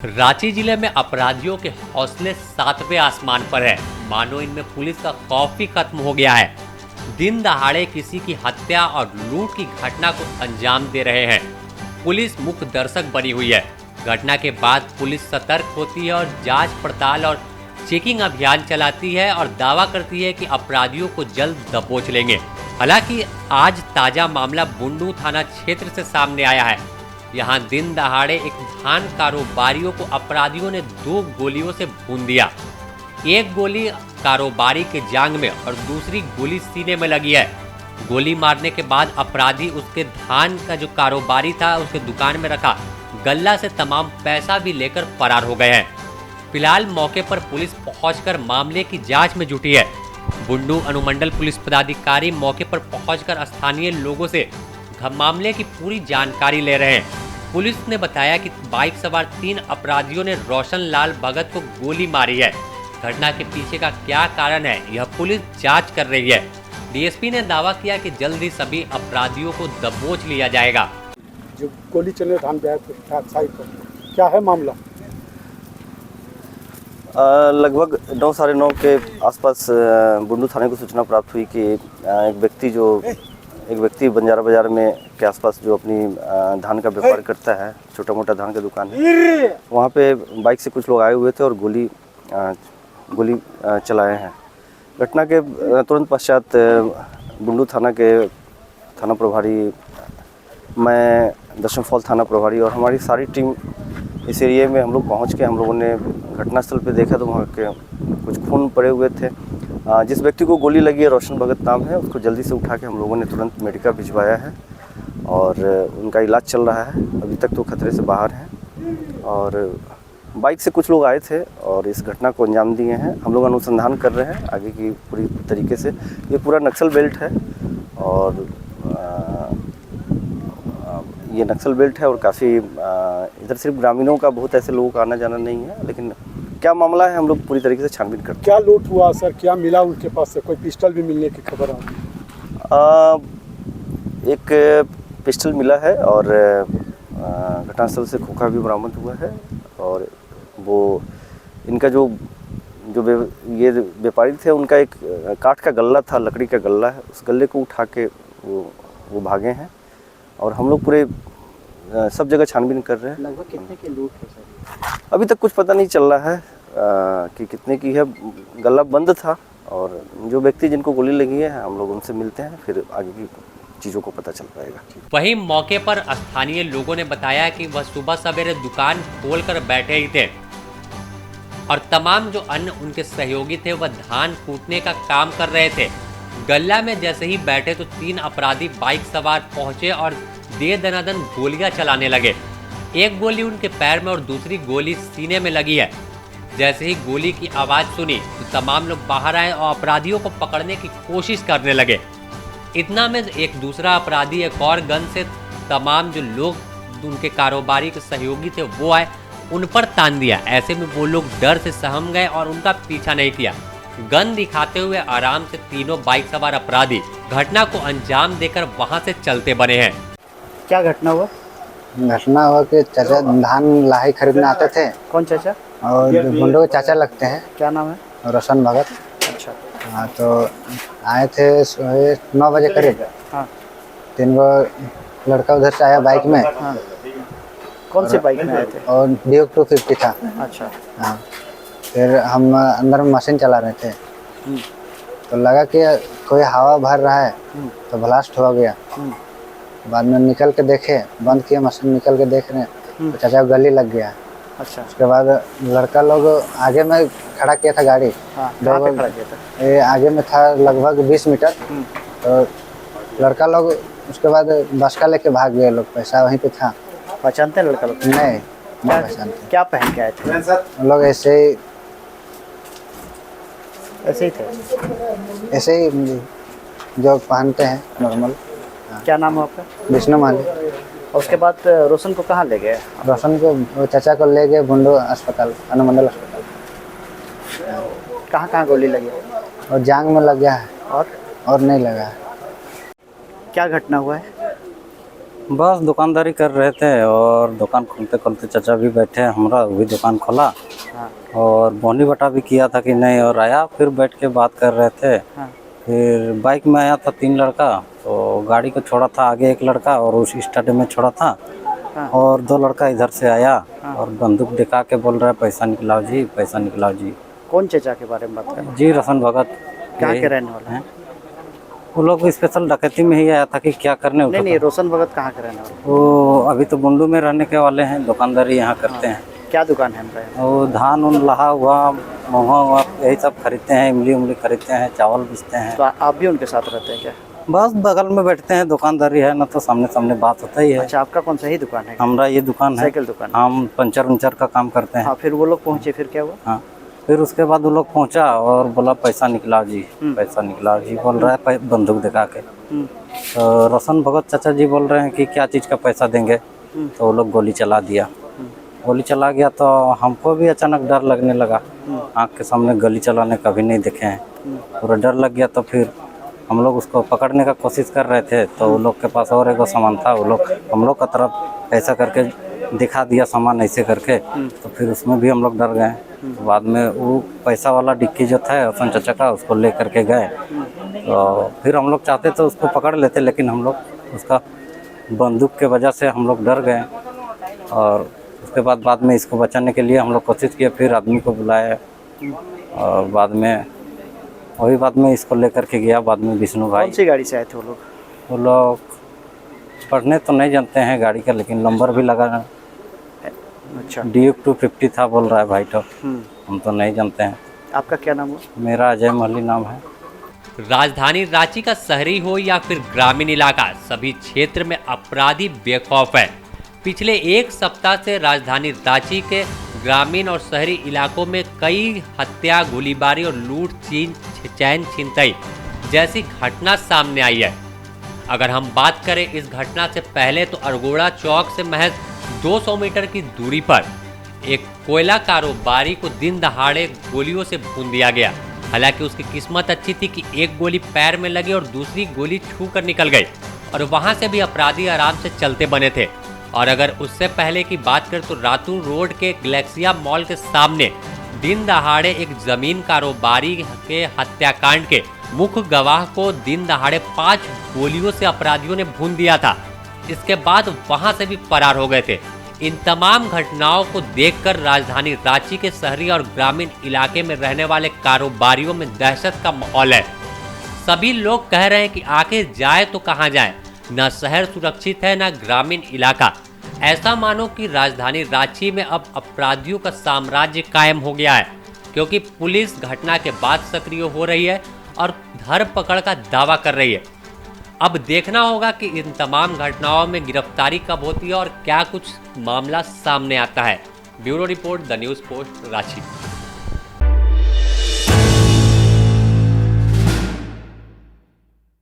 रांची जिले में अपराधियों के हौसले 7वें आसमान पर है। मानो इनमें पुलिस का खौफ ही खत्म हो गया है। दिन दहाड़े किसी की हत्या और लूट की घटना को अंजाम दे रहे हैं। पुलिस मुख्य दर्शक बनी हुई है। घटना के बाद पुलिस सतर्क होती है और जांच पड़ताल और चेकिंग अभियान चलाती है और दावा करती है कि अपराधियों को जल्द दबोच लेंगे। हालांकि आज ताजा मामला बुंडू थाना क्षेत्र से सामने आया है। यहाँ दिन दहाड़े एक धान कारोबारियों को अपराधियों ने 2 गोलियों से भून दिया। एक गोली कारोबारी के जांघ में और दूसरी गोली सीने में लगी है। गोली मारने के बाद अपराधी उसके धान का जो कारोबारी था उसके दुकान में रखा गल्ला से तमाम पैसा भी लेकर फरार हो गए हैं। फिलहाल मौके पर पुलिस पहुंचकर मामले की जांच में जुटी है। बुंडू अनुमंडल पुलिस पदाधिकारी मौके पर पहुंचकर स्थानीय लोगों से मामले की पूरी जानकारी ले रहे हैं। पुलिस ने बताया कि बाइक सवार 3 अपराधियों ने रोशन लाल भगत को गोली मारी है। घटना के पीछे का क्या कारण है यह पुलिस जांच कर रही है। डीएसपी ने दावा किया कि जल्द ही सभी अपराधियों को दबोच लिया जाएगा। जो गोली चलने धान पे साइड पर क्या है मामला? लगभग 9 साढ़े 9 के आसपास बुंडू थाने को सूचना प्राप्त हुई कि एक व्यक्ति बंजारा बाजार में के आसपास जो अपनी धान का व्यापार करता है, छोटा मोटा धान का दुकान है, वहाँ पे बाइक से कुछ लोग आए हुए थे और गोली चलाए हैं। घटना के तुरंत पश्चात बुंडू थाना के थाना प्रभारी, मैं दशम फॉल थाना प्रभारी और हमारी सारी टीम इस एरिए में हम लोग पहुँच के हम लोगों ने घटनास्थल पे देखा तो वहाँ के कुछ खून पड़े हुए थे। जिस व्यक्ति को गोली लगी है रोशन भगत नाम है, उसको जल्दी से उठा के हम लोगों ने तुरंत मेडिका भिजवाया है और उनका इलाज चल रहा है। अभी तक तो खतरे से बाहर हैं और बाइक से कुछ लोग आए थे और इस घटना को अंजाम दिए हैं। हम लोग अनुसंधान कर रहे हैं आगे की पूरी तरीके से। ये पूरा नक्सल बेल्ट है और ये नक्सल बेल्ट है और काफ़ी इधर सिर्फ ग्रामीणों का बहुत ऐसे लोगों का आना जाना नहीं है, लेकिन क्या मामला है हम लोग पूरी तरीके से छानबीन करते हैं। क्या लूट हुआ सर? क्या मिला उनके पास से? कोई पिस्टल भी मिलने की खबर आ रही? एक पिस्टल मिला है और घटनास्थल से खोखा भी बरामद हुआ है और वो इनका जो ये व्यापारी थे उनका एक काठ का गल्ला था, लकड़ी का गल्ला है, उस गल्ले को उठा के वो भागे हैं और हम लोग पूरे सब जगह छानबीन कर रहे हैं। लगभग कितने की लूट है सर? अभी तक कुछ पता नहीं चल रहा है कि कितने की है। गला बंद था और जो व्यक्ति जिनको गोली लगी है हम लोग उनसे मिलते हैं, फिर आगे की चीज़ों को पता चल पाएगा। वहीं मौके पर स्थानीय लोगों ने बताया कि वह सुबह सवेरे दुकान खोलकर बैठे ही थे और तमाम जो अन्य उनके सहयोगी थे वह धान कूटने का काम कर रहे थे। गल्ला में जैसे ही बैठे तो 3 अपराधी बाइक सवार पहुंचे और दे दनादन गोलियां चलाने लगे। एक गोली उनके पैर में और दूसरी गोली सीने में लगी है। जैसे ही गोली की आवाज़ सुनी तो तमाम लोग बाहर आए और अपराधियों को पकड़ने की कोशिश करने लगे। इतना में एक दूसरा अपराधी एक और गन से तमाम जो लोग उनके कारोबारी के सहयोगी थे वो आए, उन पर तान दिया। ऐसे में वो लोग डर से सहम गए और उनका पीछा नहीं किया। गन दिखाते हुए आराम से तीनों बाइक सवार अपराधी घटना को अंजाम देकर वहां से चलते बने हैं। क्या घटना हुआ? घटना हुआ कि चाचा धान लाही खरीदने आते थे। कौन चाचा? और बुंडू के चाचा लगते हैं। क्या नाम है? रोशन भगत। अच्छा। हाँ, तो आए थे 9 बजे करीब। हाँ। 3 गो लड़का उधर से आया बाइक में। हाँ। कौन सी बाइक में आए थे? और ड्यूक 250 था। अच्छा। हाँ, फिर हम अंदर में मशीन चला रहे थे तो लगा कि कोई हवा भर रहा है तो ब्लास्ट हो गया। बाद में निकल के देखे, बंद किए मशीन, निकल के देख रहे हैं तो चाचा को गली लग गया। अच्छा। उसके बाद लड़का लोग आगे में खड़ा किया था गाड़ी। हाँ, कहाँ पे खड़ा किया था? ये आगे में था लगभग 20 मीटर। तो लड़का लोग उसके बाद बसका लेके भाग गए लोग, पैसा वहीं पे था। पहचानते हैं लड़का लोग? नहीं पहचानते। क्या पहन के आए थे? लोग ऐसे ही थे? ऐसे ही जो पहनते हैं नॉर्मल। क्या नाम है आपका? विष्णु माली। और उसके बाद रोशन को कहाँ ले गए? रोशन को, वो चाचा को ले गए बुंडू अस्पताल, अनुमंडल अस्पताल। कहाँ गोली लगी? और जांग में लग गया है और नहीं लगा है। क्या घटना हुआ है? बस दुकानदारी कर रहे थे और दुकान खोलते खोलते चाचा भी बैठे हैं, हमारा भी दुकान खोला हाँ और बोनी बटा भी किया था कि नहीं, और आया फिर बैठ के बात कर रहे थे। हाँ फिर बाइक में आया था 3 लड़का, तो गाड़ी को छोड़ा था आगे 1 लड़का और उस स्टार्ट में छोड़ा था हाँ। और 2 लड़का इधर से आया और बंदूक दिखा के बोल रहा है पैसा निकलाओ जी, पैसा निकलाओ जी। कौन चचा के बारे में बात कर रहे हैं? जी रोशन भगत कहाँ यही के रहने वाले हैं? हैं। वो लोग स्पेशल डकैती में ही आया था कि क्या करने नहीं उठा नहीं, था। रोशन भगत कहाँ के रहने वाले हैं? वो अभी तो बुंडू में रहने के वाले हैं, दुकानदारी यहाँ करते हैं। क्या दुकान है उनका यहाँ? वो धान उन लहा हुआ महुआ हुआ यही सब खरीदते हैं, इमली उमली खरीदते हैं, चावल बेचते हैं। तो आप भी उनके साथ रहते हैं क्या? बस बगल में बैठते हैं, दुकानदारी है ना, तो सामने सामने बात होता ही है। अच्छा, आपका कौन सा ही दुकान है? हमारा ये दुकान है, साइकिल दुकान। हम पंचर उंचर का काम करते हैं। हाँ, फिर वो लोग पहुँचे, फिर क्या हुआ? हाँ, फिर उसके बाद वो लोग पहुंचा और बोला पैसा निकलाओ जी, पैसा निकलाओ जी बोल रहा है बंदूक दिखा के। तो रोशन भगत चाचा जी बोल रहे हैं कि क्या चीज़ का पैसा देंगे, तो वो लोग गोली चला दिया। गोली चला गया तो हमको भी अचानक डर लगने लगा, आँख के सामने गोली चलाने कभी नहीं देखे हैं, पूरा डर लग गया। तो फिर हम लोग उसको पकड़ने का कोशिश कर रहे थे, तो वो लोग के पास और एक सामान था, वो लोग हम लोग का तरफ ऐसा करके दिखा दिया सामान ऐसे करके, तो फिर उसमें भी हम लोग डर गए। तो बाद में वो पैसा वाला डिक्की जो था रोशन चाचा का, उसको ले करके गए। तो फिर हम लोग चाहते तो उसको पकड़ लेते, लेकिन हम लोग उसका बंदूक के वजह से हम लोग डर गए। और उसके बाद में इसको बचाने के लिए हम लोग कोशिश किए, फिर आदमी को बुलाया और बाद में इसको लेकर के गया। बाद में विष्णु भाई। कौन सी गाड़ी से आए थे वो लोग? वो लोग पढ़ने तो नहीं जानते हैं गाड़ी का, लेकिन नंबर भी लगा अच्छा। DF 250 था बोल रहा है भाई। तो हम तो नहीं जानते हैं। आपका क्या नाम हुआ? मेरा अजय महली नाम है। राजधानी रांची का शहरी हो या फिर ग्रामीण इलाका, सभी क्षेत्र में अपराधी बेखौफ है। पिछले 1 सप्ताह से राजधानी रांची के ग्रामीण और शहरी इलाकों में कई हत्या, गोलीबारी और लूट, चैन छिनतई जैसी घटना सामने आई है। अगर हम बात करें इस घटना से पहले, तो अरगोड़ा चौक से महज 200 मीटर की दूरी पर एक कोयला कारोबारी को दिन दहाड़े गोलियों से भून दिया गया। हालांकि उसकी किस्मत अच्छी थी कि एक गोली पैर में लगी और दूसरी गोली छू कर निकल गई, और वहां से भी अपराधी आराम से चलते बने थे। और अगर उससे पहले की बात करें, तो रातू रोड के गैलेक्सिया मॉल के सामने दिन दहाड़े एक जमीन कारोबारी के हत्याकांड के मुख्य गवाह को दिन दहाड़े 5 गोलियों से अपराधियों ने भून दिया था। इसके बाद वहां से भी फरार हो गए थे। इन तमाम घटनाओं को देखकर राजधानी रांची के शहरी और ग्रामीण इलाके में रहने वाले कारोबारियों में दहशत का माहौल है। सभी लोग कह रहे हैं कि आखिर जाए तो कहां जाए, न शहर सुरक्षित है न ग्रामीण इलाका। ऐसा मानो कि राजधानी रांची में अब अपराधियों का साम्राज्य कायम हो गया है, क्योंकि पुलिस घटना के बाद सक्रिय हो रही है और धरपकड़ का दावा कर रही है। अब देखना होगा कि इन तमाम घटनाओं में गिरफ्तारी कब होती है और क्या कुछ मामला सामने आता है। Bureau report, the news post, Ranchi.